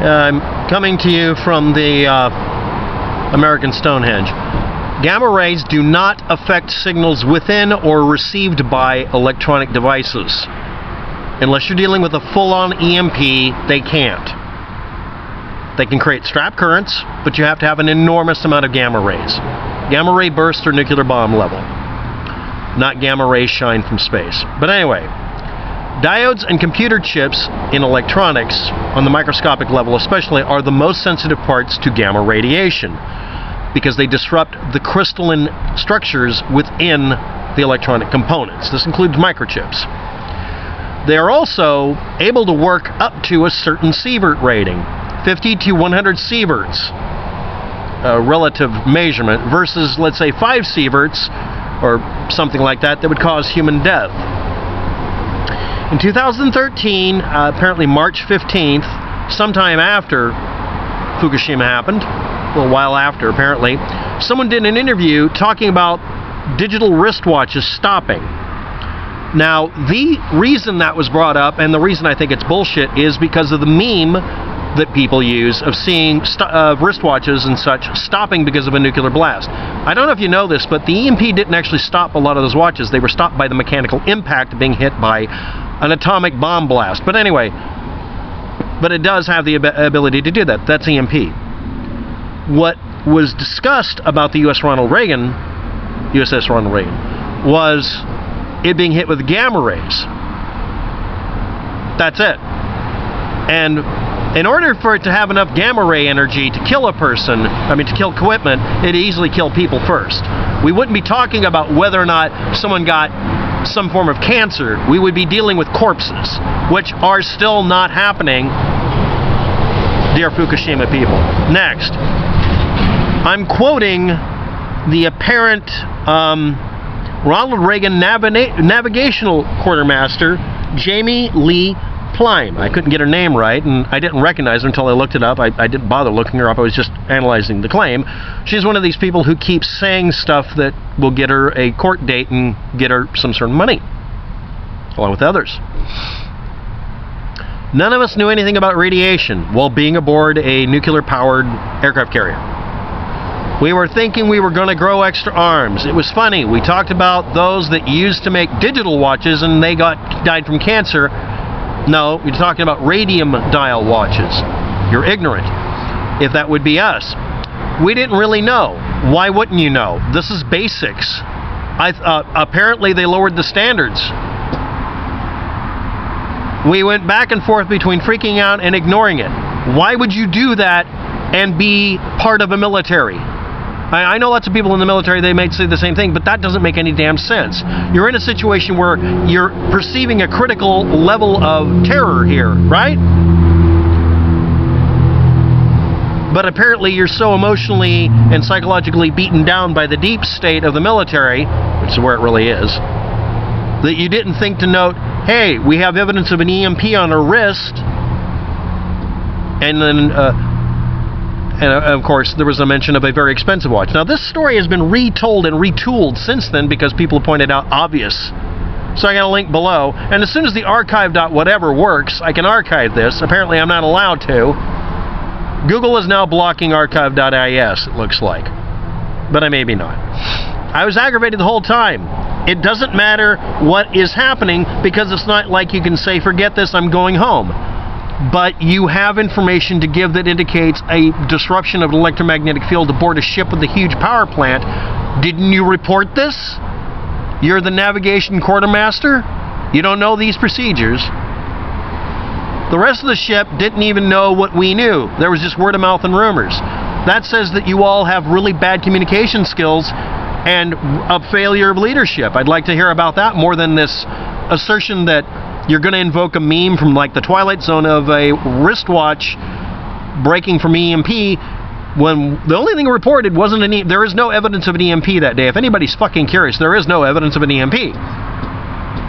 I'm coming to you from the American Stonehenge. Gamma rays do not affect signals within or received by electronic devices. Unless you're dealing with a full-on EMP, they can't. They can create strap currents, but you have to have an enormous amount of gamma rays. Gamma ray bursts are nuclear bomb level, not gamma rays shine from space. But anyway, diodes and computer chips in electronics, on the microscopic level especially, are the most sensitive parts to gamma radiation because they disrupt the crystalline structures within the electronic components. This includes microchips. They are also able to work up to a certain sievert rating, 50 to 100 sieverts, relative measurement, versus, let's say, 5 sieverts, or something like that, that would cause human death. In 2013, apparently March 15th, sometime after Fukushima happened, a little while after apparently, someone did an interview talking about digital wristwatches stopping. Now, the reason that was brought up, and the reason I think it's bullshit, is because of the meme that people use of seeing wristwatches and such stopping because of a nuclear blast. I don't know if you know this, but the EMP didn't actually stop a lot of those watches. They were stopped by the mechanical impact of being hit by an atomic bomb blast. But anyway, but it does have the ability to do that. That's EMP. What was discussed about the USS Ronald Reagan, was it being hit with gamma rays. That's it. And in order for it to have enough gamma ray energy to kill a person, to kill equipment, it'd easily kill people first. We wouldn't be talking about whether or not someone got some form of cancer. We would be dealing with corpses, which are still not happening, dear Fukushima people. Next, I'm quoting the apparent Ronald Reagan Navigational Quartermaster, Jaime Leigh Plym. I couldn't get her name right, and I didn't recognize her until I looked it up. I didn't bother looking her up. I was just analyzing the claim. She's one of these people who keeps saying stuff that will get her a court date and get her some sort of money, along with others. None of us knew anything about radiation while being aboard a nuclear-powered aircraft carrier. We were thinking we were going to grow extra arms. It was funny. We talked about those that used to make digital watches and they died from cancer. No, we're talking about radium dial watches. You're ignorant. If that would be us. We didn't really know. Why wouldn't you know? This is basics. Apparently they lowered the standards. We went back and forth between freaking out and ignoring it. Why would you do that and be part of a military? I know lots of people in the military, they may say the same thing, but that doesn't make any damn sense. You're in a situation where you're perceiving a critical level of terror here, right? But apparently you're so emotionally and psychologically beaten down by the deep state of the military, which is where it really is, that you didn't think to note, hey, we have evidence of an EMP on our wrist, and then of course, there was a mention of a very expensive watch. Now, this story has been retold and retooled since then because people have pointed out obvious. So I got a link below. And as soon as the archive.whatever works, I can archive this. Apparently, I'm not allowed to. Google is now blocking archive.is, it looks like. But I maybe not. I was aggravated the whole time. It doesn't matter what is happening because it's not like you can say, forget this, I'm going home. But you have information to give that indicates a disruption of an electromagnetic field aboard a ship with a huge power plant. Didn't you report this? You're the navigation quartermaster? You don't know these procedures. The rest of the ship didn't even know what we knew. There was just word of mouth and rumors. That says that you all have really bad communication skills and a failure of leadership. I'd like to hear about that more than this assertion that you're going to invoke a meme from like the Twilight Zone of a wristwatch breaking from EMP when the only thing reported wasn't there is no evidence of an EMP that day. If anybody's fucking curious, there is no evidence of an EMP.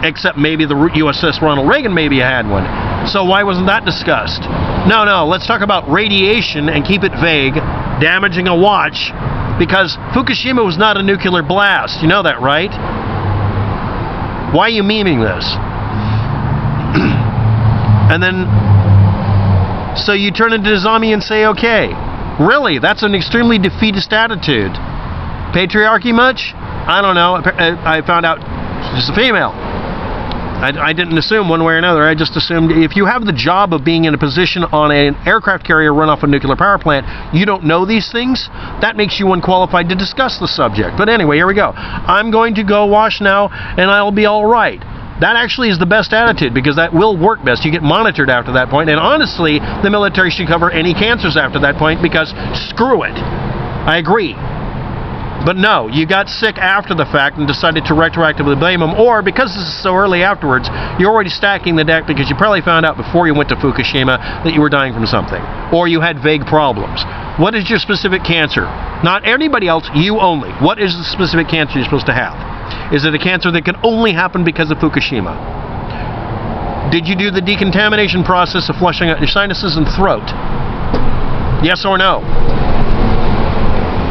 Except maybe the USS Ronald Reagan maybe had one. So why wasn't that discussed? No, let's talk about radiation and keep it vague, damaging a watch, because Fukushima was not a nuclear blast. You know that, right? Why are you memeing this? And then So you turn into a zombie and say, okay. Really? That's an extremely defeatist attitude. Patriarchy much? I don't know. I found out she's a female. I didn't assume one way or another. I just assumed if you have the job of being in a position on an aircraft carrier run off a nuclear power plant, you don't know these things, that makes you unqualified to discuss the subject. But anyway, here we go. I'm going to go wash now, and I'll be all right. That actually is the best attitude, because that will work best. You get monitored after that point, and honestly, the military should cover any cancers after that point, because screw it. I agree. But no, you got sick after the fact and decided to retroactively blame them, or because this is so early afterwards, you're already stacking the deck because you probably found out before you went to Fukushima that you were dying from something, or you had vague problems. What is your specific cancer? Not anybody else, you only. What is the specific cancer you're supposed to have? Is it a cancer that can only happen because of Fukushima? Did you do the decontamination process of flushing out your sinuses and throat? Yes or no?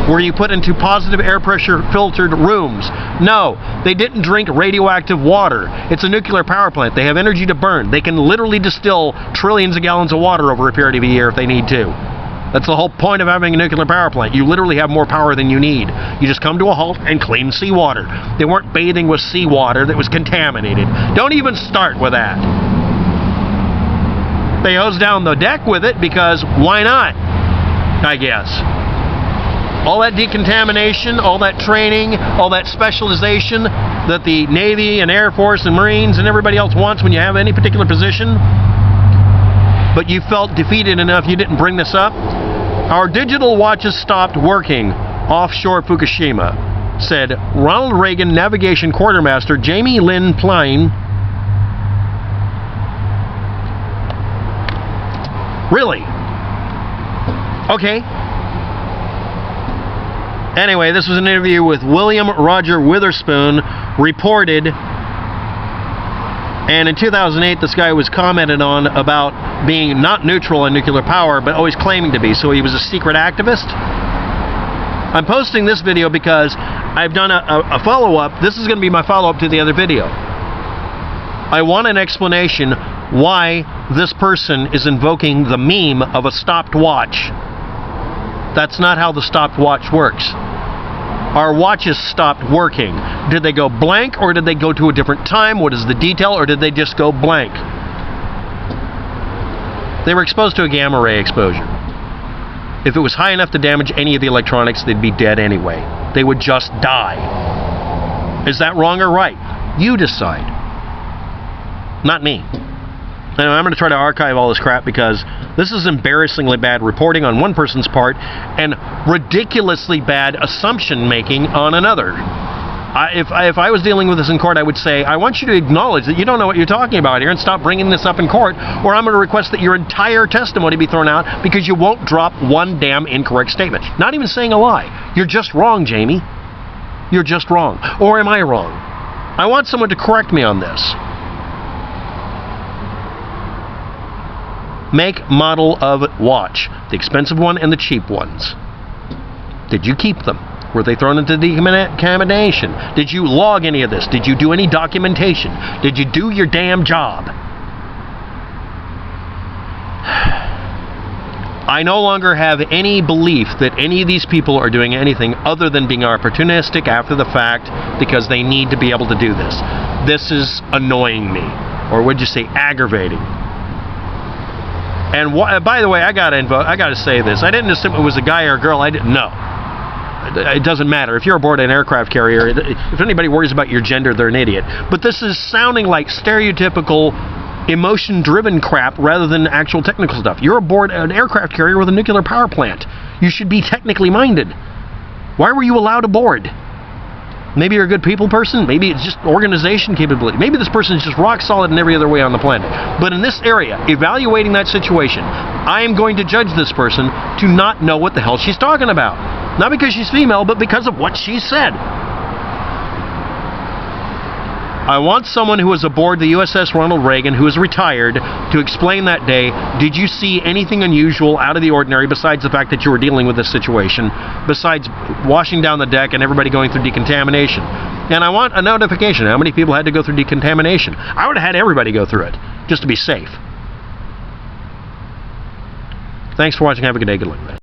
Were you put into positive air pressure filtered rooms? No, they didn't drink radioactive water. It's a nuclear power plant. They have energy to burn. They can literally distill trillions of gallons of water over a period of a year if they need to. That's the whole point of having a nuclear power plant. You literally have more power than you need. You just come to a halt and clean seawater. They weren't bathing with seawater that was contaminated. Don't even start with that. They hose down the deck with it because why not, I guess. All that decontamination, all that training, all that specialization that the Navy and Air Force and Marines and everybody else wants when you have any particular position, but you felt defeated enough you didn't bring this up. Our digital watches stopped working offshore Fukushima, said Ronald Reagan Navigation Quartermaster Jaime Leigh Plym. Really? Okay. Anyway, this was an interview with William Roger Witherspoon, reported, and in 2008 this guy was commented on about being not neutral on nuclear power, but always claiming to be, so he was a secret activist. I'm posting this video because I've done a follow-up. This is going to be my follow-up to the other video. I want an explanation why this person is invoking the meme of a stopped watch. That's not how the stopped watch works. Our watches stopped working. Did they go blank, or did they go to a different time? What is the detail, or did they just go blank? They were exposed to a gamma ray exposure. If it was high enough to damage any of the electronics, they'd be dead anyway. They would just die. Is that wrong or right? You decide. Not me. Anyway, I'm going to try to archive all this crap because this is embarrassingly bad reporting on one person's part and ridiculously bad assumption making on another. If I was dealing with this in court, I would say, I want you to acknowledge that you don't know what you're talking about here and stop bringing this up in court, or I'm going to request that your entire testimony be thrown out because you won't drop one damn incorrect statement. Not even saying a lie. You're just wrong, Jamie. You're just wrong. Or am I wrong? I want someone to correct me on this. Make, model of watch. The expensive one and the cheap ones. Did you keep them? Were they thrown into decontamination? Did you log any of this? Did you do any documentation? Did you do your damn job? I no longer have any belief that any of these people are doing anything other than being opportunistic after the fact because they need to be able to do this. This is annoying me. Or would you say aggravating? And by the way, I gotta say this. I didn't assume it was a guy or a girl. I didn't know. It doesn't matter. If you're aboard an aircraft carrier, if anybody worries about your gender, they're an idiot. But this is sounding like stereotypical emotion-driven crap rather than actual technical stuff. You're aboard an aircraft carrier with a nuclear power plant. You should be technically minded. Why were you allowed aboard? Maybe you're a good people person. Maybe it's just organization capability. Maybe this person is just rock solid in every other way on the planet. But in this area, evaluating that situation, I am going to judge this person to not know what the hell she's talking about. Not because she's female, but because of what she said. I want someone who was aboard the USS Ronald Reagan, who is retired, to explain that day, did you see anything unusual out of the ordinary besides the fact that you were dealing with this situation, besides washing down the deck and everybody going through decontamination? And I want a notification. How many people had to go through decontamination? I would have had everybody go through it, just to be safe. Thanks for watching. Have a good day. Good luck.